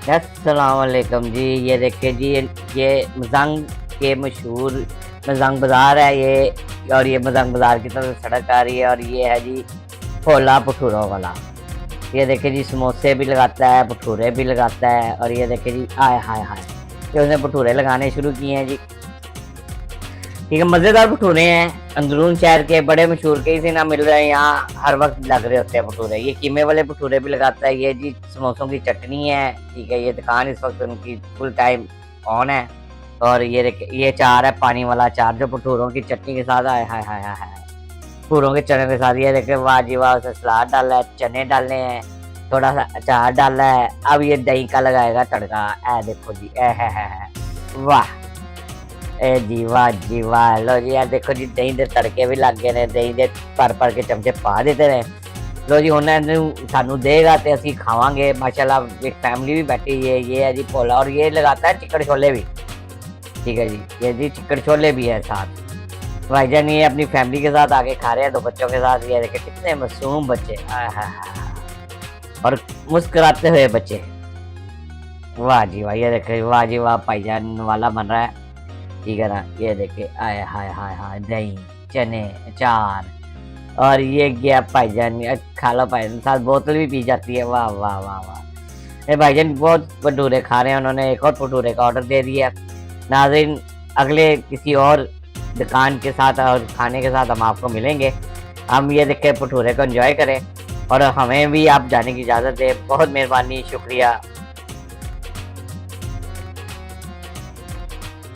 अस्सलाम वालेकुम जी। ये देखिए जी, ये मजंग के मशहूर मजंग बाज़ार है ये। और ये मजंग बाज़ार की तरफ सड़क आ रही है और ये है जी भोला भटूरों वाला। ये देखिए जी, समोसे भी लगाता है, भटूरे भी लगाता है। और ये देखिए जी, आय हाय हाय, ये उसने भटूरे लगाने शुरू किए हैं जी। ठीक है, मज़ेदार भटूरे हैं, अंदरून शहर के बड़े मशहूर, कहीं से ना मिल रहे हैं, यहाँ हर वक्त लग रहे होते हैं भटूरे। ये कीमे वाले भटूरे भी लगाता है। ये जी समोसों की चटनी है। ठीक है, ये दुकान इस वक्त उनकी फुल टाइम ऑन है। और ये चार है, पानी वाला चार, जो भटूरों की चटनी के साथ आए हाय हाय हाय हाय, भटूरों के चने के साथ। ये देखे, वाह जी वाह, उसने सलाद डाला है, चने डालने हैं, थोड़ा सा अचार डाला है। अब ये दही का लगाएगा तड़का। ए देखो जी, है वाह, ए जी वाह जी वाह। लो जी, यार देखो जी, दही दे तड़के भी लग गए ने, दही दे भर के चमचे पा देते ने। लो जी, हुण सानू देगा तो असीं खावांगे। माशाल्लाह एक फैमिली भी बैठी है। ये है जी भोला, और ये लगाता है चिकन छोले भी। ठीक है जी, ये जी चिकन छोले भी है साथ। भाईजान ये अपनी फैमिली के साथ आके खा रहे हैं, 2 बच्चों के साथ। ये देखे कितने मासूम बच्चे, आय हाय हाय, और मुस्कुराते हुए बच्चे। वाह जी वाह, ये देखे, वाह जी वाह, भाईजान वाला बन रहा है। ठीक है ना, ये देखे, आय हाय हाय हाय, दही, चने, अचार। और ये गया भाईजान, खा लो भाईजान, साथ बोतल भी पी जाती है। वाह वाह वाह वाह, ये भाईजान बहुत भटूरे खा रहे हैं, उन्होंने एक और भटूरे का ऑर्डर दे दिया। नाज़रीन, अगले किसी और दुकान के साथ और खाने के साथ हम आपको मिलेंगे। हम ये देखें भटूरे को एंजॉय करें, और हमें भी आप जाने की इजाज़त दें। बहुत मेहरबानी, शुक्रिया।